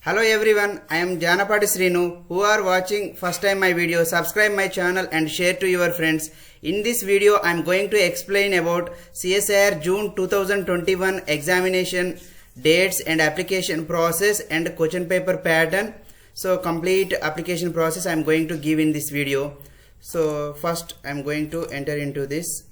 Hello everyone, I am Janapati Srinu. Who are watching first time my video, subscribe my channel and share to your friends. In this video, I am going to explain about CSIR June 2021 examination dates and application process and question paper pattern. So complete application process I am going to give in this video. So first I am going to enter into this.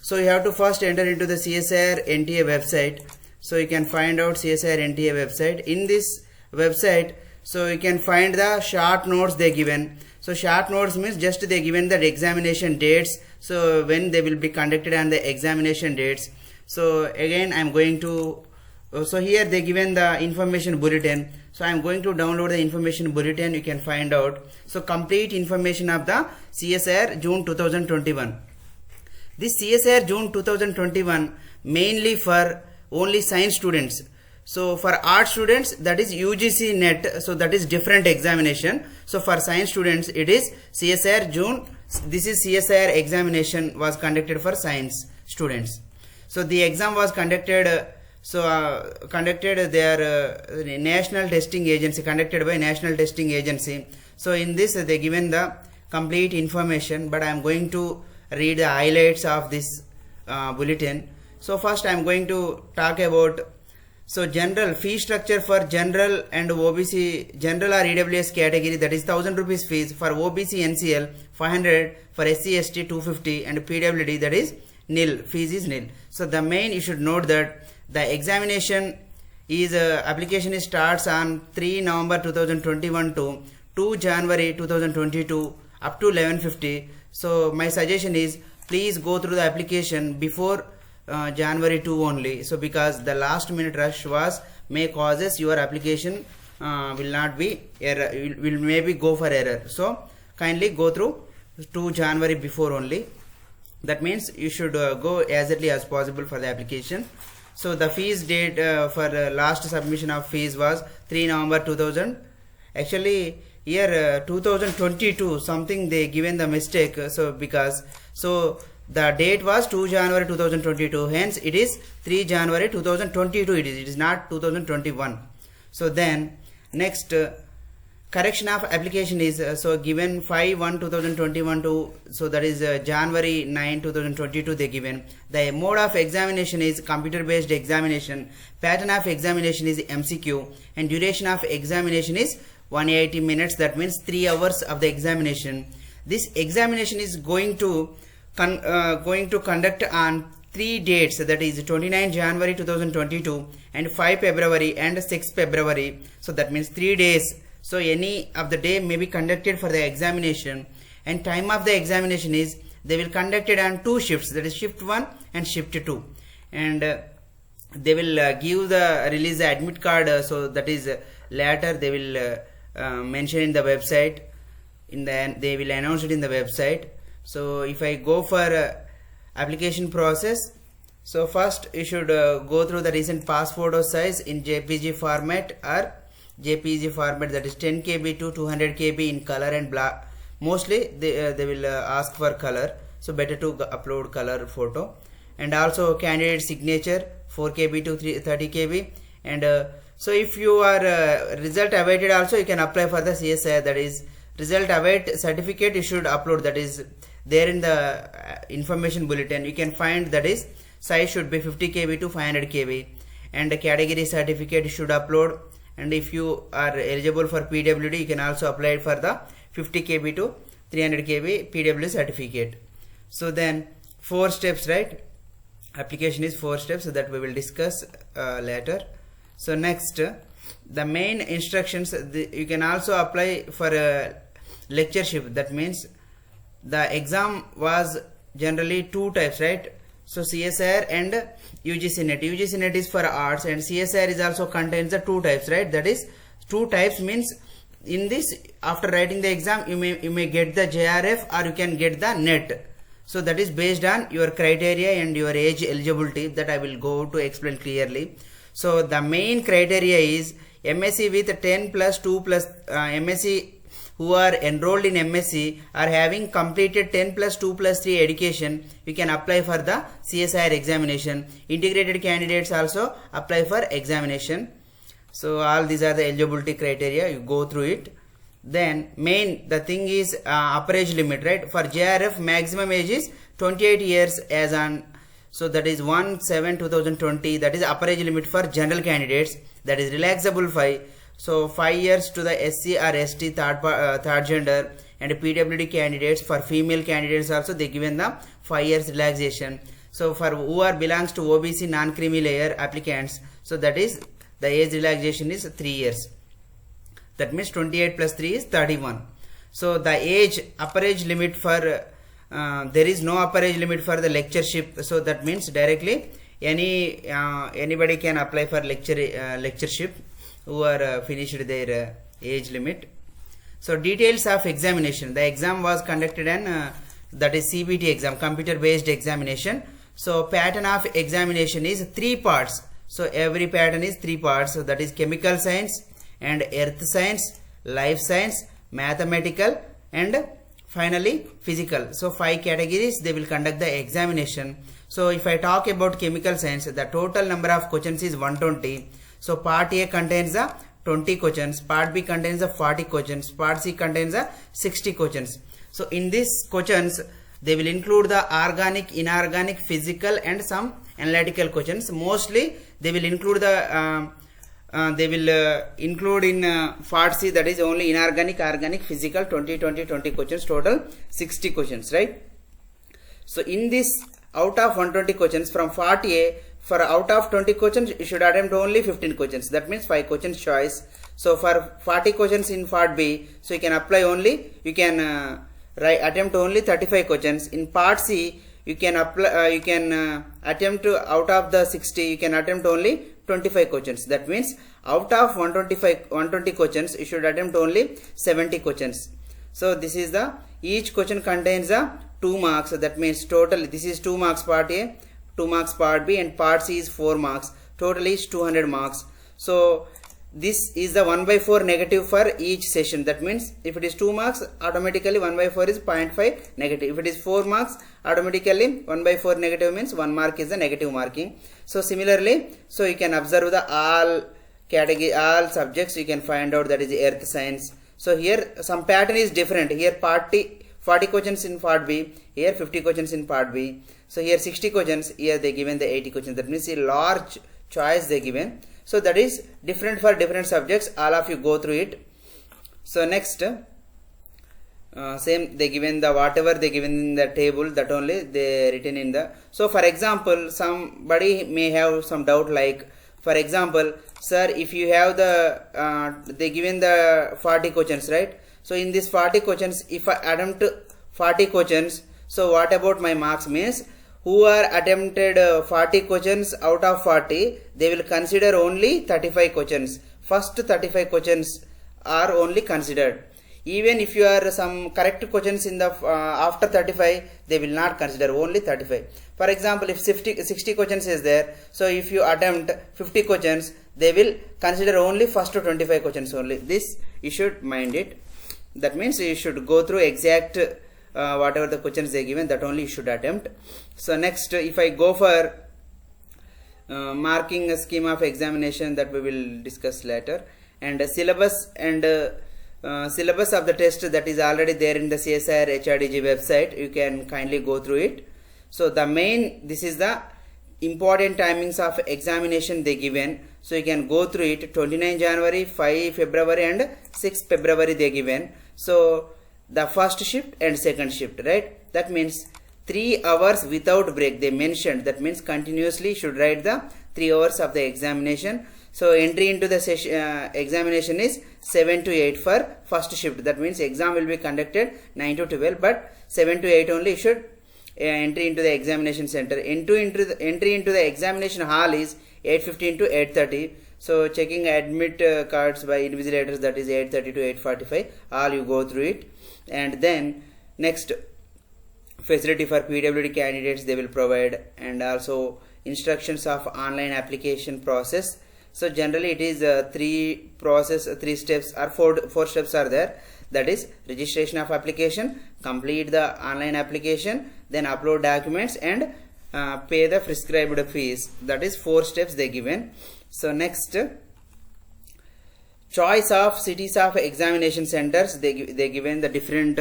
So you have to first enter into the CSIR NTA website. So you can find out CSIR NTA website. In this website, so you can find the short notes they given. So short notes means just they given the examination dates, so when they will be conducted and the examination dates. So again I am going to so here they given the information bulletin, so I am going to download the information bulletin. You can find out so complete information of the CSIR June 2021. This CSIR June 2021 mainly for only science students. So for art students, that is UGC NET, so that is different examination. So for science students it is CSIR June. This is CSIR examination was conducted for science students. So the exam was conducted conducted their national testing agency, conducted by national testing agency. So in this they given the complete information, but I am going to read the highlights of this bulletin. So first I am going to talk about general fee structure for general and OBC, general or EWS category, that is 1000 rupees fees. For OBC NCL 500, for SC ST 250, and PWD that is nil, fees is nil. So the main you should note that the examination is application starts on 3 November 2021 to 2 January 2022 up to 11:50. So my suggestion is please go through the application before January 2 only, so because the last minute rush may causes your application will not be error, will maybe go for error. So kindly go through 2 January before only. That means you should go as early as possible for the application. So the fees date for last submission of fees was 3 November 2000. Actually here 2022 something they given the mistake. So because the date was 2 January 2022, hence it is 3 January 2022 it is not 2021. So then next correction of application is given 5/1/2021 to, so that is January 9 2022 they given. The mode of examination is computer based examination, pattern of examination is MCQ, and duration of examination is 180 minutes, that means 3 hours of the examination. This examination is going to conduct on 3 dates, that is 29 January 2022 and 5 February and 6 February. So that means 3 days. So any of the day may be conducted for the examination, and time of the examination is they will conduct it on 2 shifts, that is shift 1 and shift 2, and they will give the release the admit card. So that is later they will mention in the website, they will announce it in the website. So if I go for application process, so first you should go through the recent pass photo size in JPG format or JPG format, that is 10 KB to 200 KB in color and black. Mostly they will ask for color, so better to upload color photo. And also candidate signature 4 KB to 30 KB. And so if you are result awaited also, you can apply for the CSIR, that is result await certificate you should upload, that is there in the information bulletin. You can find that is size should be 50 KB to 500 KB, and the category certificate you should upload. And if you are eligible for PWD, you can also apply for the 50 KB to 300 KB PWD certificate. So then 4 steps, right? Application is 4 steps, so that we will discuss later. So next, the main instructions, you can also apply for a lectureship. That means the exam was generally 2 types, right? So CSIR and UGC NET. UGC NET is for arts, and CSIR is also contains the 2 types, right? That is 2 types means in this, after writing the exam you may get the JRF or you can get the NET. So that is based on your criteria and your age eligibility, that I will go to explain clearly. So the main criteria is MSc with 10 plus 2 plus MSc who are enrolled in MSc are having completed 10 plus 2 plus 3 education. You can apply for the CSIR examination. Integrated candidates also apply for examination. So all these are the eligibility criteria, you go through it. Then the thing is upper age limit, right? For JRF maximum age is 28 years as on, so that is 1/7/2020. That is upper age limit for general candidates. That is relaxable 5. So 5 years to the SC or ST third gender and PWD candidates. For female candidates also they given the 5 years relaxation. So for who are belongs to OBC non-creamy layer applicants, so that is the age relaxation is 3 years. That means 28 plus 3 is 31. So the upper age limit for there is no upper age limit for the lectureship. So that means directly anybody can apply for lectureship who are finished their age limit. So details of examination. The exam was conducted in that is CBT exam, computer based examination. So pattern of examination is 3 parts. So every pattern is 3 parts. So that is chemical science and earth science, life science, mathematical, and finally physical. So 5 categories they will conduct the examination. So if I talk about chemical science, the total number of questions is 120. So part A contains the 20 questions, part B contains the 40 questions, part C contains the 60 questions. So in these questions they will include the organic, inorganic, physical and some analytical questions. Mostly they will include the include in part C, that is only inorganic, organic, physical, 20 questions, total 60 questions, right? So in this, out of 120 questions from part A, for out of 20 questions you should attempt only 15 questions. That means 5 questions choice. So for 40 questions in part B, so you can apply only, you can attempt only 35 questions. In part C you can apply attempt to, out of the 60 you can attempt only 25 questions. That means out of 120 questions you should attempt only 70 questions. So this is the, each question contains the 2 marks. So that means total this is 2 marks part A, 2 marks part B, and part C is 4 marks. Total is 200 marks. So this is the 1/4 negative for each session. That means if it is 2 marks, automatically 1/4 is 0.5 negative. If it is 4 marks, automatically 1/4 negative means 1 mark is the negative marking. So similarly, so you can observe the all category, all subjects you can find out, that is earth science. So here some pattern is different. Here 40 questions in part B, here 50 questions in part B. So here 60 questions, here they given the 80 questions. That means a large choice they given. So that is different for different subjects. All of you go through it. So next, same they given the whatever they given in the table, that only they written in the. So for example, somebody may have some doubt, like for example, sir, if you have the they given the 40 questions, right? So in this 40 questions, if I attempt 40 questions, so what about my marks? Means who are attempted 40 questions out of 40, they will consider only 35 questions. First 35 questions are only considered. Even if you are some correct questions in the after 35, they will not consider, only 35. For example, if 60 questions is there, so if you attempt 50 questions, they will consider only first 25 questions only. This you should mind it. That means you should go through exact whatever the questions they given, that only you should attempt. So next, if I go for marking a scheme of examination, that we will discuss later, and syllabus and syllabus of the test, that is already there in the CSIR HRDG website. You can kindly go through it. So the main, this is the important timings of examination they given. So you can go through it. 29 January, 5 February and 6 February they given. So the first shift and second shift, right? That means 3 hours without break they mentioned. That means continuously should write the 3 hours of the examination. So entry into the examination is 7 to 8 for first shift. That means exam will be conducted 9 to 12, but 7 to 8 only should entry into the examination center. Entry into the examination hall is 8:15 to 8:30. So checking admit cards by invigilators, that is 8:30 to 8:45. All you go through it. And then next, facility for PWD candidates they will provide, and also instructions of online application process. So generally it is 3 steps or 4 steps are there. That is registration of application, complete the online application, then upload documents and pay the prescribed fees. That is 4 steps they given. So next, choice of cities of examination centers. They given the different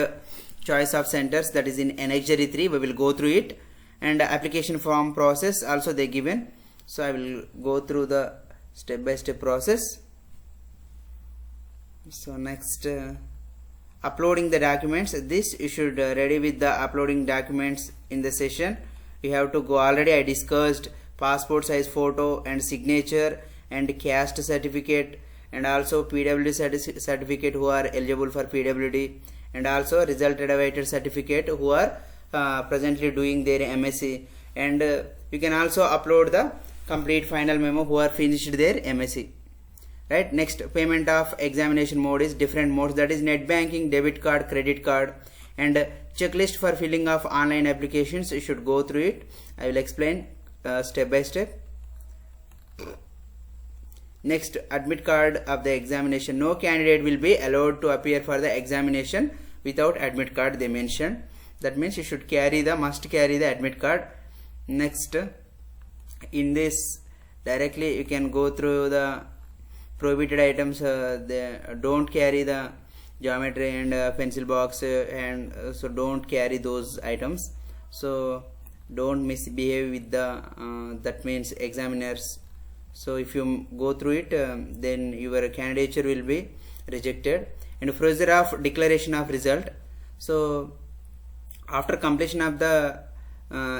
choice of centers, that is in annexure 3. We will go through it, and application form process also they given. So I will go through the step by step process. So next, uploading the documents. This you should ready with the uploading documents in the session. You have to go, already I discussed passport size photo and signature and caste certificate, and also PWD certificate who are eligible for PWD, and also result awaited certificate who are presently doing their MSc, and you can also upload the complete final memo who are finished their MSc, right? Next, payment of examination mode is different modes, that is net banking, debit card, credit card, and checklist for filling of online applications. You should go through it. I will explain step by step. Next, admit card of the examination. No candidate will be allowed to appear for the examination without admit card, they mentioned. That means you should must carry the admit card. Next, in this directly you can go through the prohibited items. They don't carry the geometry and pencil box, and so don't carry those items. So don't misbehave with the that means examiners. So if you go through it, then your candidature will be rejected. And procedure of declaration of result. So after completion of the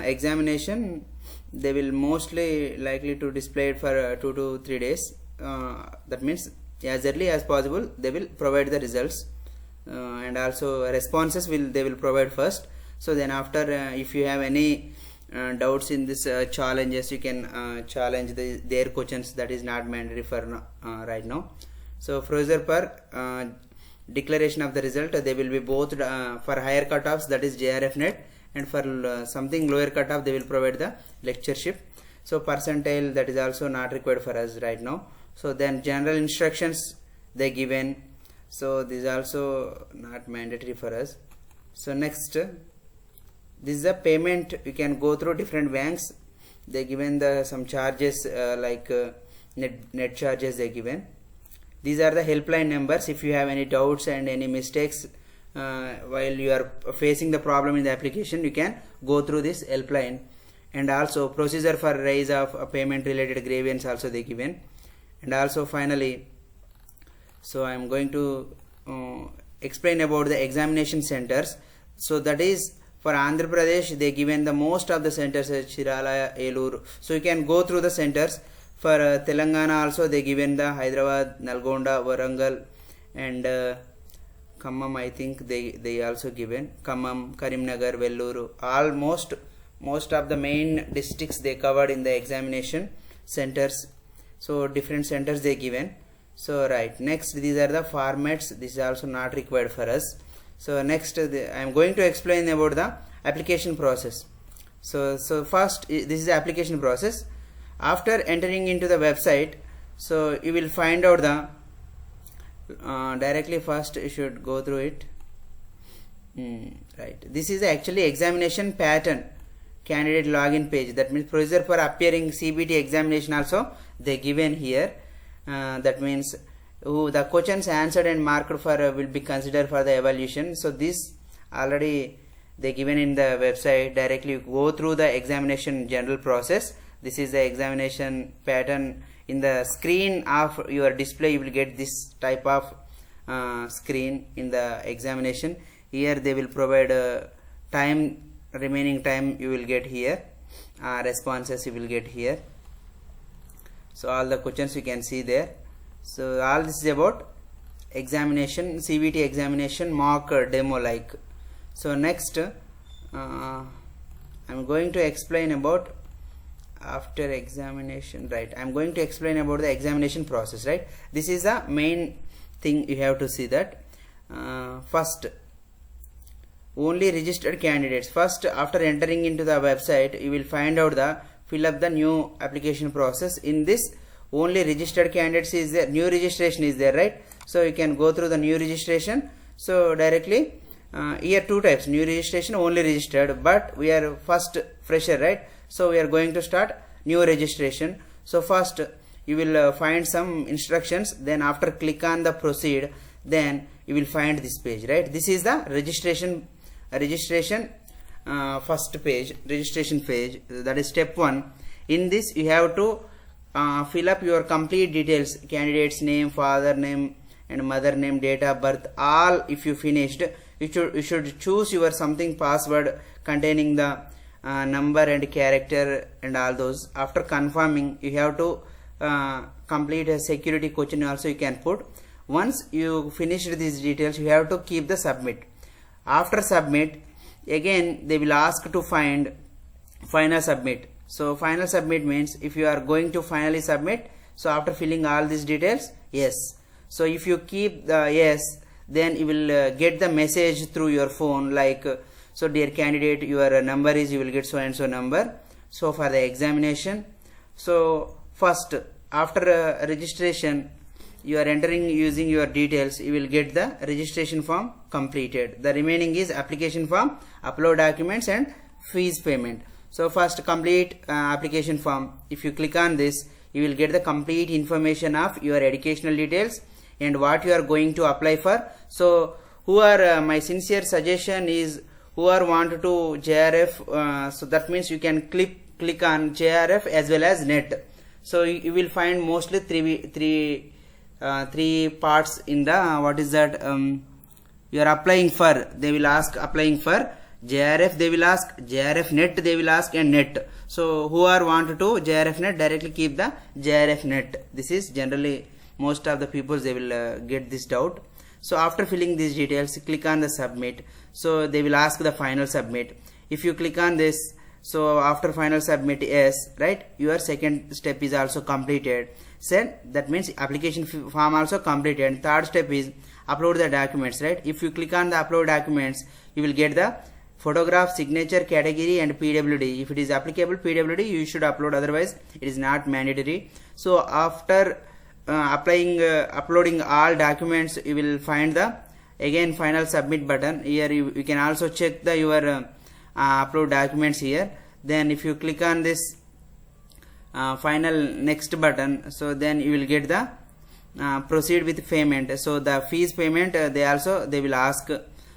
examination, they will mostly likely to display it for 2 to 3 days. That means as early as possible they will provide the results, and also responses they will provide first. So then after, if you have any doubts in this challenges, you can challenge their questions. That is not mandatory for right now. So procedure per declaration of the result, they will be both for higher cutoffs, that is JRF net, and for something lower cutoff they will provide the lectureship. So percentile, that is also not required for us right now. So then general instructions they given, so this is also not mandatory for us. So next, this is the payment. You can go through different banks. They given the some charges like net charges they given. These are the helpline numbers. If you have any doubts and any mistakes while you are facing the problem in the application, you can go through this helpline. And also procedure for raise of payment related grievance also they given. And also finally, so I am going to explain about the examination centers. So that is for Andhra Pradesh, they given the most of the centers, Chirala, Eluru. So you can go through the centers. For Telangana also they given the Hyderabad, Nalgonda, Warangal, and Khammam. I think they also given Khammam, Karimnagar, Velluru. Almost most of the main districts they covered in the examination centers. So different centers they given. So right, next, these are the formats. This is also not required for us. So next, I am going to explain about the application process. So first, this is the application process. After entering into the website, so you will find out the directly first you should go through it. Right, this is actually examination pattern candidate login page. That means procedure for appearing CBT examination also they given here. That means the questions answered and marked for will be considered for the evaluation. So this already they given in the website. Directly you go through the examination general process. This is the examination pattern. In the screen of your display you will get this type of screen in the examination. Here they will provide remaining time you will get here, responses you will get here. So all the questions you can see there. So all this is about examination, CBT examination mock demo like. So next, I am going to explain about after examination. Right, I am going to explain about the examination process. Right, this is the main thing you have to see that. First, only registered candidates. First, after entering into the website, you will find out the fill up the new application process. In this, only registered candidates is there, new registration is there, right? So you can go through the new registration. So directly here two types, new registration, only registered, but we are first fresher, right? So we are going to start new registration. So first you will find some instructions. Then after click on the proceed, then you will find this page, right? This is the registration first page, registration page. That is step 1. In this you have to fill up your complete details, candidate's name, father name and mother name, date of birth, all. If you finished, you should choose your something password containing the number and character and all those. After confirming, you have to complete a security question also you can put. Once you finished these details, you have to keep the submit. After submit, again they will ask to find final submit. So final submit means if you are going to finally submit, so after filling all these details, yes. So if you keep the yes, then you will get the message through your phone like, so dear candidate, your number is, you will get so and so number. So for the examination, so first after registration, you are entering using your details, you will get the registration form completed. The remaining is application form, upload documents and fees payment. So first complete application form. If you click on this, you will get the complete information of your educational details and what you are going to apply for. So who are my sincere suggestion is, who are want to JRF, so that means you can click on JRF as well as NET. So you will find mostly three parts in the what is that you are applying for. They will ask applying for JRF, they will ask JRF NET, they will ask and NET. So who are want to JRF NET, directly keep the JRF NET. This is generally most of the people they will get this doubt. So after filling these details, click on the submit. So they will ask the final submit. If you click on this, so after final submit, yes, right, your second step is also completed. So that means application form also completed. And third step is upload the documents, right? If you click on the upload documents, you will get the photograph, signature, category and PWD. If it is applicable PWD, you should upload, otherwise it is not mandatory. So after uploading all documents, you will find the again final submit button. Here you can also check the your upload documents here. Then if you click on this final next button, so then you will get the proceed with payment. So the fees payment they will ask.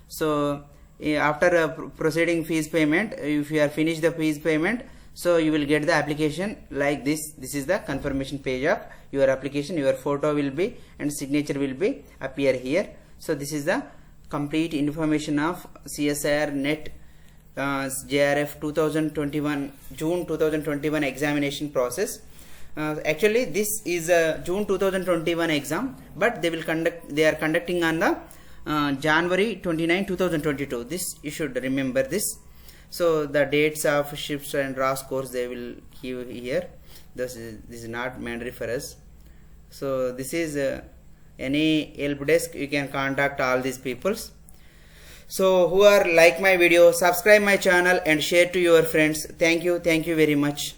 So after proceeding fees payment, if you are finished the fees payment, so you will get the application like this. This is the confirmation page of your application. Your photo will be and signature will be appear here. So this is the complete information of CSIR NET JRF 2021 June 2021 examination process. Actually this is a June 2021 exam, but they are conducting on the January 29 2022. This you should remember this. So the dates of shifts and raw scores they will give here. This is not mandatory for us. So this is any help desk, you can contact all these peoples. So who are like my video, subscribe my channel and share to your friends. Thank you very much.